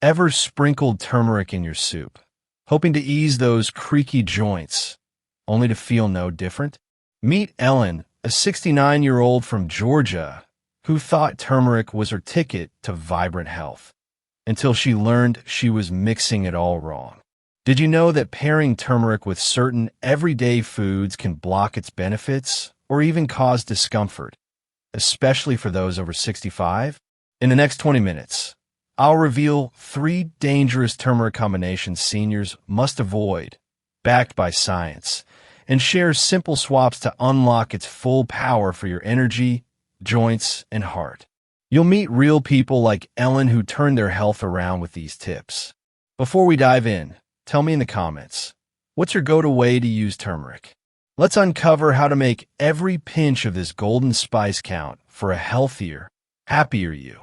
Ever sprinkled turmeric in your soup, hoping to ease those creaky joints, only to feel no different? Meet Ellen, a 69-year-old from Georgia who thought turmeric was her ticket to vibrant health, until she learned she was mixing it all wrong. Did you know that pairing turmeric with certain everyday foods can block its benefits or even cause discomfort, especially for those over 65? In the next 20 minutes, I'll reveal 3 dangerous turmeric combinations seniors must avoid, backed by science, and share simple swaps to unlock its full power for your energy, joints, and heart. You'll meet real people like Ellen who turned their health around with these tips. Before we dive in, tell me in the comments, what's your go-to way to use turmeric? Let's uncover how to make every pinch of this golden spice count for a healthier, happier you.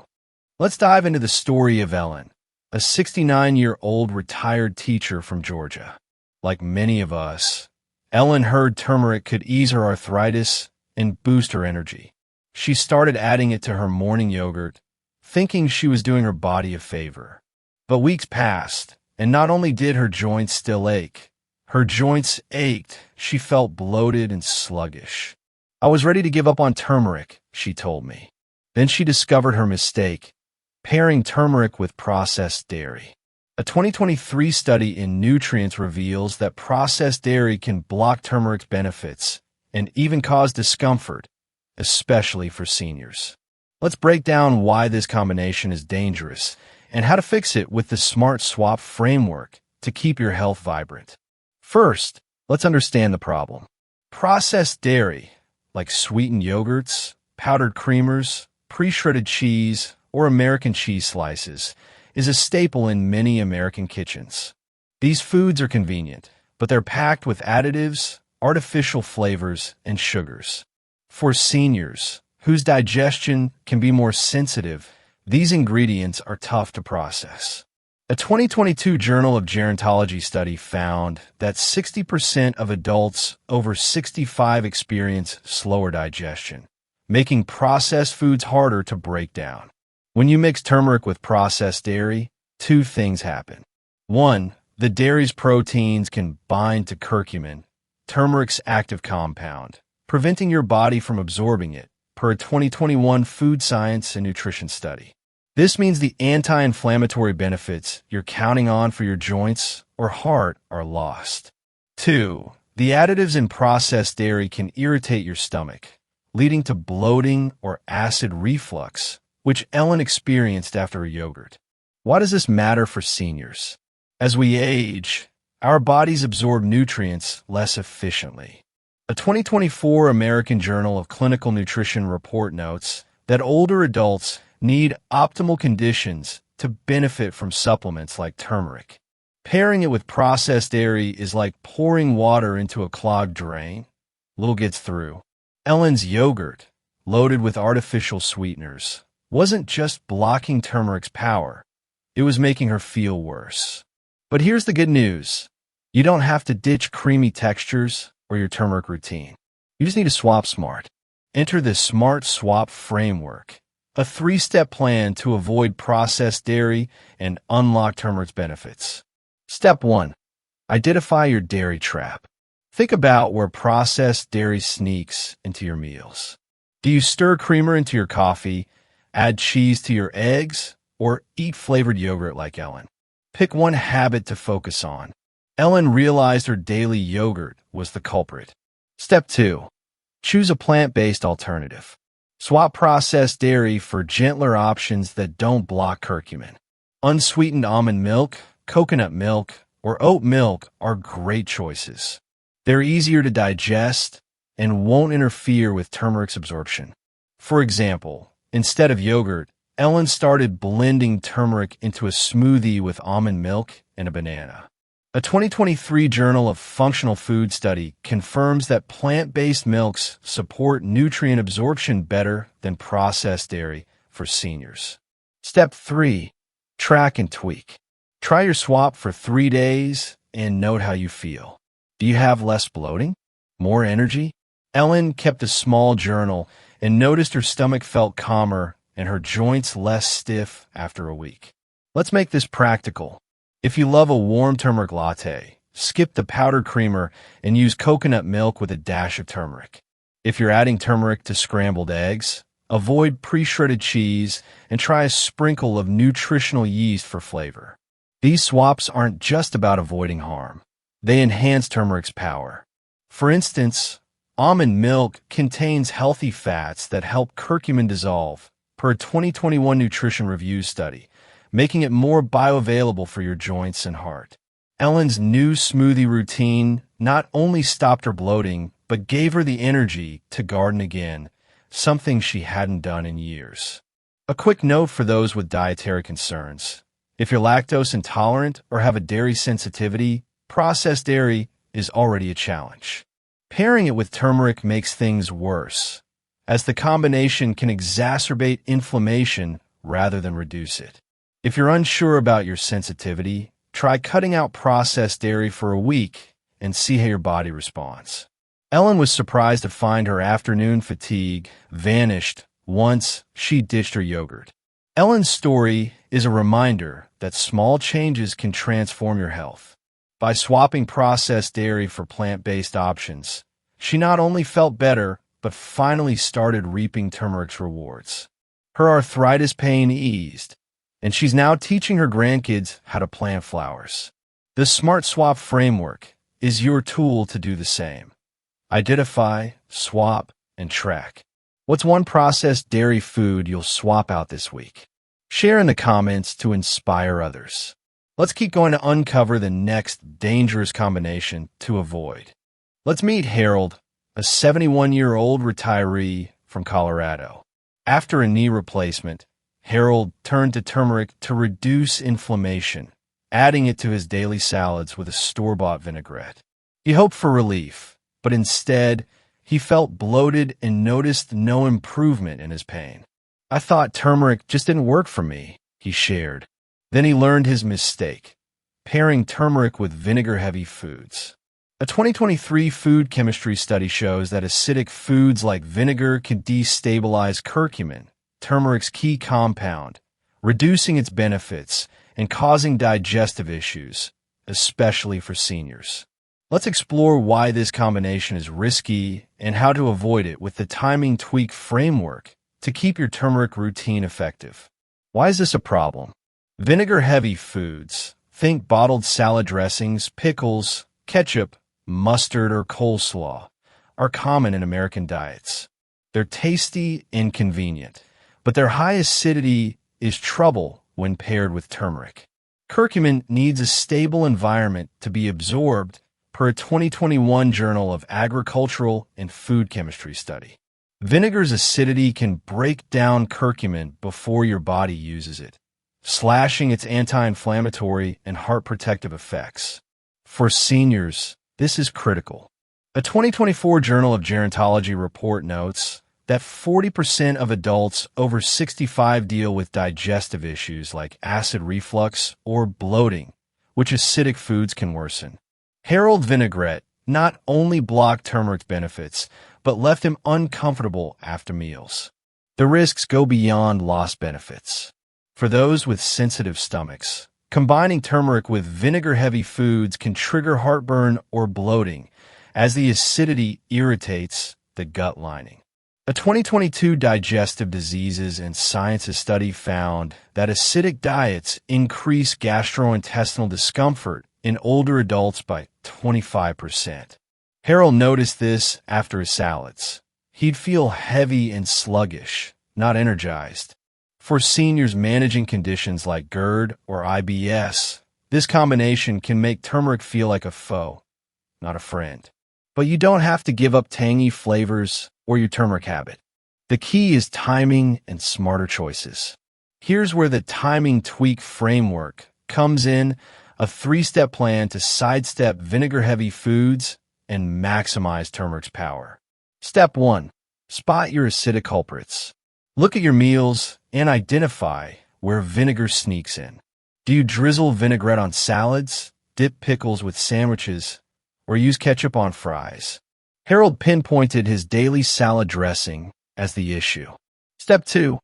Let's dive into the story of Ellen, a 69-year-old retired teacher from Georgia. Like many of us, Ellen heard turmeric could ease her arthritis and boost her energy. She started adding it to her morning yogurt, thinking she was doing her body a favor. But weeks passed, and not only did her joints still ache, her joints ached. She felt bloated and sluggish. I was ready to give up on turmeric, she told me. Then she discovered her mistake, pairing turmeric with processed dairy. A 2023 study in Nutrients reveals that processed dairy can block turmeric's benefits and even cause discomfort, especially for seniors. Let's break down why this combination is dangerous and how to fix it with the Smart Swap framework to keep your health vibrant. First, let's understand the problem. Processed dairy, like sweetened yogurts, powdered creamers, pre-shredded cheese, or American cheese slices, is a staple in many American kitchens. These foods are convenient, but they're packed with additives, artificial flavors, and sugars. For seniors, whose digestion can be more sensitive, these ingredients are tough to process. A 2022 Journal of Gerontology study found that 60% of adults over 65 experience slower digestion, making processed foods harder to break down. When you mix turmeric with processed dairy, 2 things happen. 1, the dairy's proteins can bind to curcumin, turmeric's active compound, preventing your body from absorbing it, per a 2021 Food Science and Nutrition study. This means the anti-inflammatory benefits you're counting on for your joints or heart are lost. 2, the additives in processed dairy can irritate your stomach, leading to bloating or acid reflux, which Ellen experienced after a yogurt. Why does this matter for seniors? As we age, our bodies absorb nutrients less efficiently. A 2024 American Journal of Clinical Nutrition report notes that older adults need optimal conditions to benefit from supplements like turmeric. Pairing it with processed dairy is like pouring water into a clogged drain. Little gets through. Ellen's yogurt, loaded with artificial sweeteners, wasn't just blocking turmeric's power, it was making her feel worse. But here's the good news. You don't have to ditch creamy textures or your turmeric routine. You just need to swap smart. Enter the Smart Swap framework, a 3-step plan to avoid processed dairy and unlock turmeric's benefits. Step 1. Identify your dairy trap. Think about where processed dairy sneaks into your meals. Do you stir creamer into your coffee, add cheese to your eggs, or eat flavored yogurt like Ellen? Pick one habit to focus on. Ellen realized her daily yogurt was the culprit. Step 2. Choose a plant-based alternative. Swap processed dairy for gentler options that don't block curcumin. Unsweetened almond milk, coconut milk, or oat milk are great choices. They're easier to digest and won't interfere with turmeric's absorption. For example, instead of yogurt, Ellen started blending turmeric into a smoothie with almond milk and a banana. A 2023 Journal of Functional Food study confirms that plant-based milks support nutrient absorption better than processed dairy for seniors. Step 3. Track and tweak. Try your swap for 3 days and note how you feel. Do you have less bloating? More energy? Ellen kept a small journal and noticed her stomach felt calmer and her joints less stiff after a week. Let's make this practical. If you love a warm turmeric latte, skip the powdered creamer and use coconut milk with a dash of turmeric. If you're adding turmeric to scrambled eggs, avoid pre-shredded cheese and try a sprinkle of nutritional yeast for flavor. These swaps aren't just about avoiding harm. They enhance turmeric's power. For instance, almond milk contains healthy fats that help curcumin dissolve, per a 2021 Nutrition Review study, making it more bioavailable for your joints and heart. Ellen's new smoothie routine not only stopped her bloating, but gave her the energy to garden again, something she hadn't done in years. A quick note for those with dietary concerns. If you're lactose intolerant or have a dairy sensitivity, processed dairy is already a challenge. Pairing it with turmeric makes things worse, as the combination can exacerbate inflammation rather than reduce it. If you're unsure about your sensitivity, try cutting out processed dairy for a week and see how your body responds. Ellen was surprised to find her afternoon fatigue vanished once she ditched her yogurt. Ellen's story is a reminder that small changes can transform your health. By swapping processed dairy for plant-based options, she not only felt better, but finally started reaping turmeric's rewards. Her arthritis pain eased, and she's now teaching her grandkids how to plant flowers. The Smart Swap framework is your tool to do the same. Identify, swap, and track. What's one processed dairy food you'll swap out this week? Share in the comments to inspire others. Let's keep going to uncover the next dangerous combination to avoid. Let's meet Harold, a 71-year-old retiree from Colorado. After a knee replacement, Harold turned to turmeric to reduce inflammation, adding it to his daily salads with a store-bought vinaigrette. He hoped for relief, but instead, he felt bloated and noticed no improvement in his pain. "I thought turmeric just didn't work for me," he shared. Then he learned his mistake, pairing turmeric with vinegar-heavy foods. A 2023 food chemistry study shows that acidic foods like vinegar can destabilize curcumin, turmeric's key compound, reducing its benefits and causing digestive issues, especially for seniors. Let's explore why this combination is risky and how to avoid it with the timing tweak framework to keep your turmeric routine effective. Why is this a problem? Vinegar-heavy foods, think bottled salad dressings, pickles, ketchup, mustard, or coleslaw, are common in American diets. They're tasty and convenient, but their high acidity is trouble when paired with turmeric. Curcumin needs a stable environment to be absorbed, per a 2021 Journal of Agricultural and Food Chemistry study. Vinegar's acidity can break down curcumin before your body uses it, slashing its anti-inflammatory and heart protective effects. For seniors, this is critical. A 2024 Journal of Gerontology report notes that 40% of adults over 65 deal with digestive issues like acid reflux or bloating, which acidic foods can worsen. Harold vinaigrette not only blocked turmeric's benefits, but left him uncomfortable after meals. The risks go beyond lost benefits. For those with sensitive stomachs, combining turmeric with vinegar-heavy foods can trigger heartburn or bloating, as the acidity irritates the gut lining. A 2022 Digestive Diseases and Sciences study found that acidic diets increase gastrointestinal discomfort in older adults by 25%. Harold noticed this after his salads. He'd feel heavy and sluggish, not energized. For seniors managing conditions like GERD or IBS, this combination can make turmeric feel like a foe, not a friend. But you don't have to give up tangy flavors or your turmeric habit. The key is timing and smarter choices. Here's where the timing tweak framework comes in, a 3-step plan to sidestep vinegar-heavy foods and maximize turmeric's power. Step 1. Spot your acidic culprits. Look at your meals and identify where vinegar sneaks in. Do you drizzle vinaigrette on salads, dip pickles with sandwiches, or use ketchup on fries? Harold pinpointed his daily salad dressing as the issue. Step 2.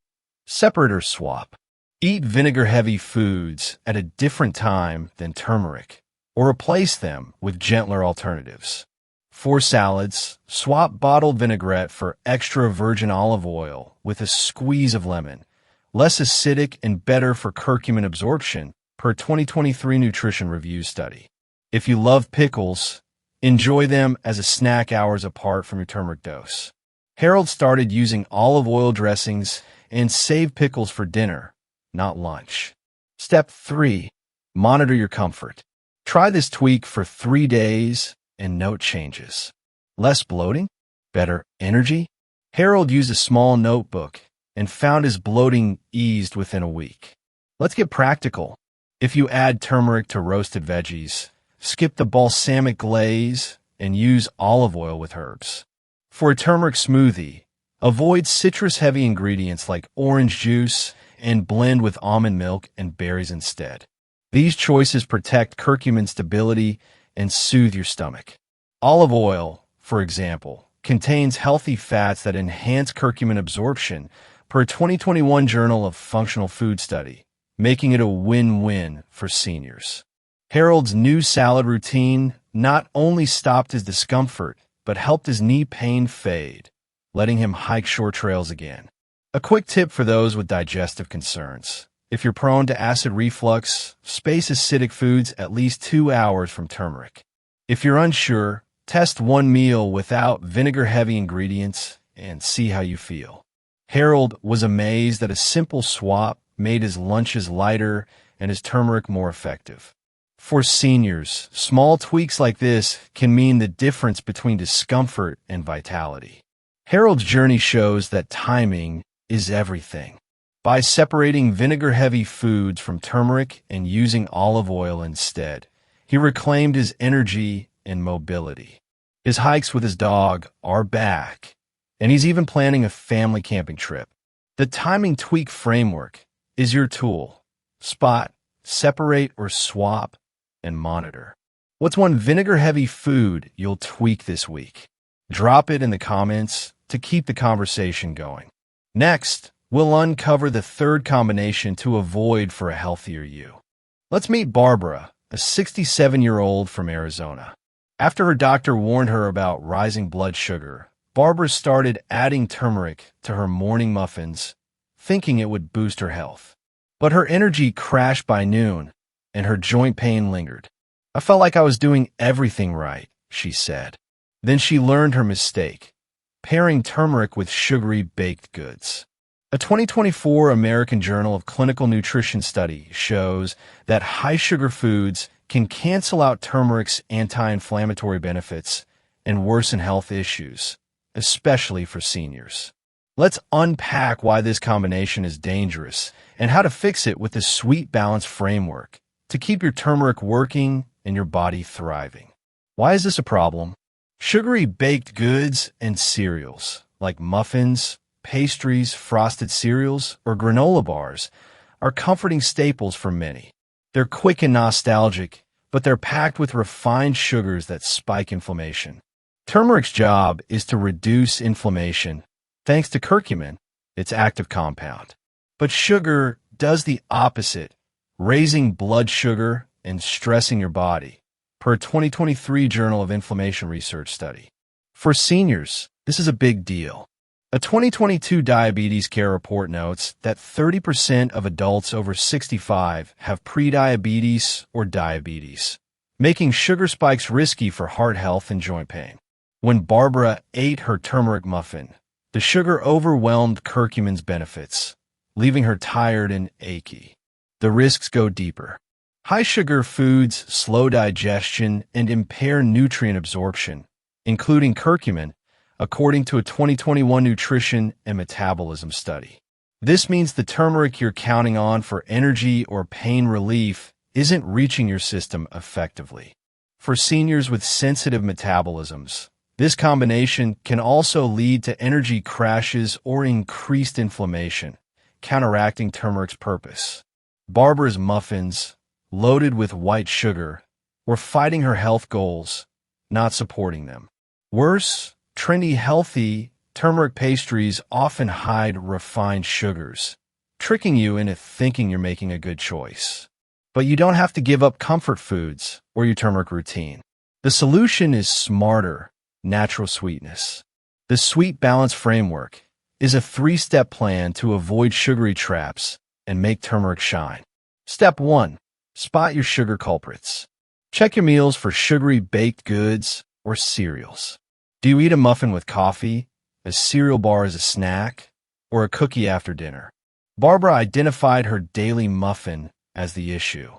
Separate or swap. Eat vinegar-heavy foods at a different time than turmeric, or replace them with gentler alternatives. For salads, swap bottled vinaigrette for extra virgin olive oil with a squeeze of lemon, less acidic and better for curcumin absorption, per 2023 Nutrition Review study. If you love pickles, enjoy them as a snack hours apart from your turmeric dose. Harold started using olive oil dressings and saved pickles for dinner, not lunch. Step 3. Monitor your comfort. Try this tweak for 3 days and note changes. Less bloating? Better energy? Harold used a small notebook and found his bloating eased within a week. Let's get practical. If you add turmeric to roasted veggies, skip the balsamic glaze and use olive oil with herbs. For a turmeric smoothie, avoid citrus-heavy ingredients like orange juice and blend with almond milk and berries instead. These choices protect curcumin stability and soothe your stomach. Olive oil, for example, contains healthy fats that enhance curcumin absorption per a 2021 Journal of Functional Food study, making it a win-win for seniors. Harold's new salad routine not only stopped his discomfort, but helped his knee pain fade, letting him hike short trails again. A quick tip for those with digestive concerns. If you're prone to acid reflux, space acidic foods at least 2 hours from turmeric. If you're unsure, test one meal without vinegar-heavy ingredients and see how you feel. Harold was amazed that a simple swap made his lunches lighter and his turmeric more effective. For seniors, small tweaks like this can mean the difference between discomfort and vitality. Harold's journey shows that timing is everything. By separating vinegar-heavy foods from turmeric and using olive oil instead, he reclaimed his energy and mobility. His hikes with his dog are back, and he's even planning a family camping trip. The timing tweak framework is your tool. Spot, separate, or swap, and monitor. What's one vinegar-heavy food you'll tweak this week? Drop it in the comments to keep the conversation going. Next, we'll uncover the third combination to avoid for a healthier you. Let's meet Barbara, a 67-year-old from Arizona. After her doctor warned her about rising blood sugar, Barbara started adding turmeric to her morning muffins, thinking it would boost her health. But her energy crashed by noon, and her joint pain lingered. "I felt like I was doing everything right," she said. Then she learned her mistake, pairing turmeric with sugary baked goods. A 2024 American Journal of Clinical Nutrition study shows that high-sugar foods can cancel out turmeric's anti-inflammatory benefits and worsen health issues, especially for seniors. Let's unpack why this combination is dangerous and how to fix it with the Sweet Balance framework to keep your turmeric working and your body thriving. Why is this a problem? Sugary baked goods and cereals, like muffins, pastries, frosted cereals, or granola bars, are comforting staples for many. They're quick and nostalgic, but they're packed with refined sugars that spike inflammation. Turmeric's job is to reduce inflammation, thanks to curcumin, its active compound. But sugar does the opposite, raising blood sugar and stressing your body, per a 2023 Journal of Inflammation Research study. For seniors, this is a big deal. A 2022 Diabetes Care report notes that 30% of adults over 65 have prediabetes or diabetes, making sugar spikes risky for heart health and joint pain. When Barbara ate her turmeric muffin, the sugar overwhelmed curcumin's benefits, leaving her tired and achy. The risks go deeper. High-sugar foods slow digestion and impair nutrient absorption, including curcumin, according to a 2021 Nutrition and Metabolism study. This means the turmeric you're counting on for energy or pain relief isn't reaching your system effectively. For seniors with sensitive metabolisms, this combination can also lead to energy crashes or increased inflammation, counteracting turmeric's purpose. Barbara's muffins, loaded with white sugar, were fighting her health goals, not supporting them. Worse, trendy, healthy turmeric pastries often hide refined sugars, tricking you into thinking you're making a good choice. But you don't have to give up comfort foods or your turmeric routine. The solution is smarter, natural sweetness. The Sweet Balance Framework is a 3-step plan to avoid sugary traps and make turmeric shine. Step 1. Spot your sugar culprits. Check your meals for sugary baked goods or cereals. Do you eat a muffin with coffee, a cereal bar as a snack, or a cookie after dinner? Barbara identified her daily muffin as the issue.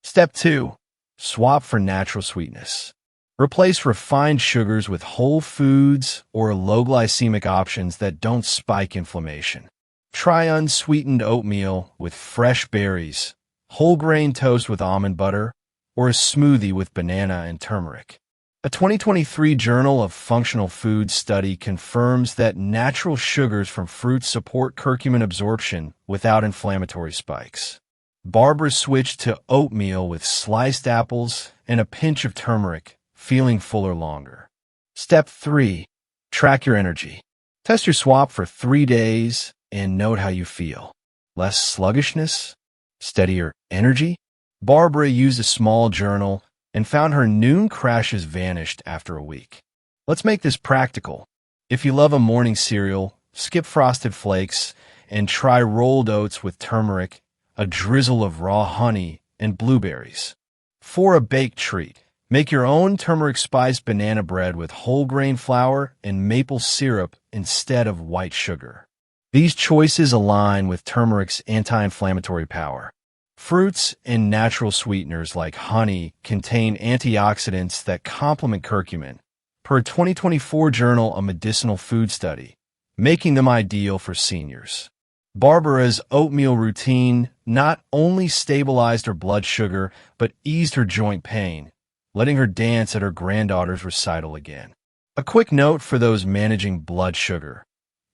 Step 2. Swap for natural sweetness. Replace refined sugars with whole foods or low glycemic options that don't spike inflammation. Try unsweetened oatmeal with fresh berries, whole grain toast with almond butter, or a smoothie with banana and turmeric. A 2023 Journal of Functional Foods study confirms that natural sugars from fruits support curcumin absorption without inflammatory spikes. Barbara switched to oatmeal with sliced apples and a pinch of turmeric, feeling fuller longer. Step 3. Track your energy. Test your swap for 3 days and note how you feel. Less sluggishness? Steadier energy? Barbara used a small journal and found her noon crashes vanished after a week. Let's make this practical. If you love a morning cereal, skip Frosted Flakes and try rolled oats with turmeric, a drizzle of raw honey, and blueberries. For a baked treat, make your own turmeric-spiced banana bread with whole grain flour and maple syrup instead of white sugar. These choices align with turmeric's anti-inflammatory power. Fruits and natural sweeteners like honey contain antioxidants that complement curcumin, per a 2024 Journal of Medicinal Food study, making them ideal for seniors. Barbara's oatmeal routine not only stabilized her blood sugar, but eased her joint pain, letting her dance at her granddaughter's recital again. A quick note for those managing blood sugar.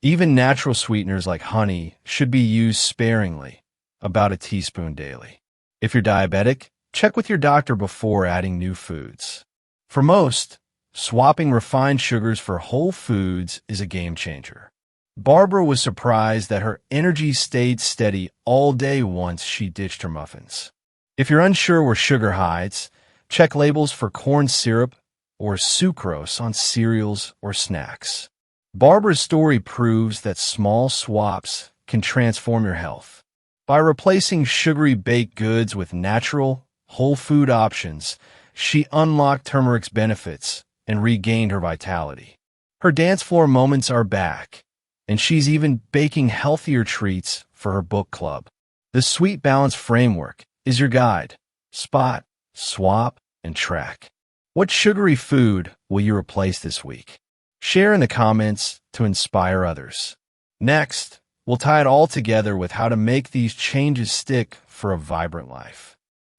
Even natural sweeteners like honey should be used sparingly, about a teaspoon daily. If you're diabetic, check with your doctor before adding new foods. For most, swapping refined sugars for whole foods is a game changer. Barbara was surprised that her energy stayed steady all day once she ditched her muffins. If you're unsure where sugar hides, check labels for corn syrup or sucrose on cereals or snacks. Barbara's story proves that small swaps can transform your health. By replacing sugary baked goods with natural, whole food options, she unlocked turmeric's benefits and regained her vitality. Her dance floor moments are back, and she's even baking healthier treats for her book club. The Sweet Balance Framework is your guide. Spot, swap, and track. What sugary food will you replace this week? Share in the comments to inspire others. Next, we'll tie it all together with how to make these changes stick for a vibrant life.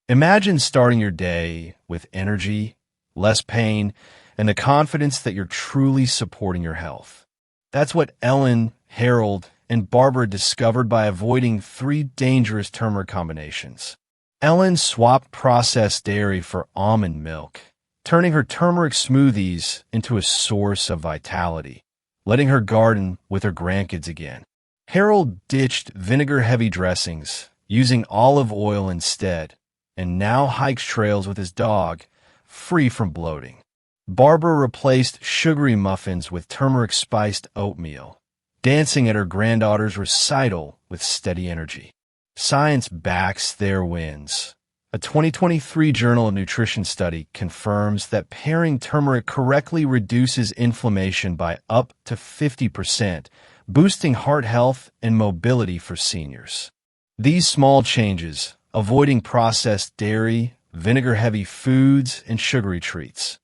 Imagine starting your day with energy, less pain, and the confidence that you're truly supporting your health. That's what Ellen, Harold, and Barbara discovered by avoiding 3 dangerous turmeric combinations. Ellen swapped processed dairy for almond milk, turning her turmeric smoothies into a source of vitality, letting her garden with her grandkids again. Harold ditched vinegar-heavy dressings, using olive oil instead, and now hikes trails with his dog, free from bloating. Barbara replaced sugary muffins with turmeric-spiced oatmeal, dancing at her granddaughter's recital with steady energy. Science backs their wins. A 2023 Journal of Nutrition study confirms that pairing turmeric correctly reduces inflammation by up to 50%, boosting heart health and mobility for seniors. These small changes, avoiding processed dairy, vinegar-heavy foods, and sugary treats,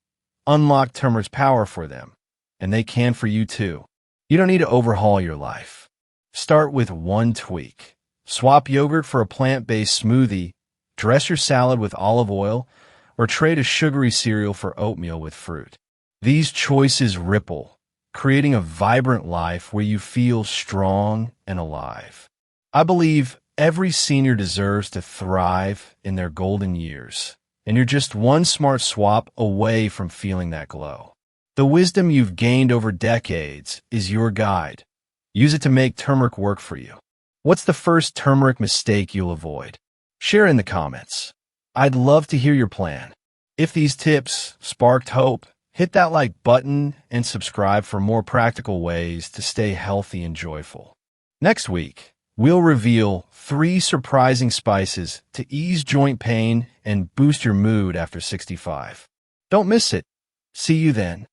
unlock turmeric's power for them, and they can for you too. You don't need to overhaul your life. Start with one tweak. Swap yogurt for a plant-based smoothie, dress your salad with olive oil, or trade a sugary cereal for oatmeal with fruit. These choices ripple, creating a vibrant life where you feel strong and alive. I believe every senior deserves to thrive in their golden years, and you're just one smart swap away from feeling that glow. The wisdom you've gained over decades is your guide. Use it to make turmeric work for you. What's the first turmeric mistake you'll avoid? Share in the comments. I'd love to hear your plan. If these tips sparked hope, hit that like button and subscribe for more practical ways to stay healthy and joyful. Next week, we'll reveal 3 surprising spices to ease joint pain and boost your mood after 65. Don't miss it. See you then.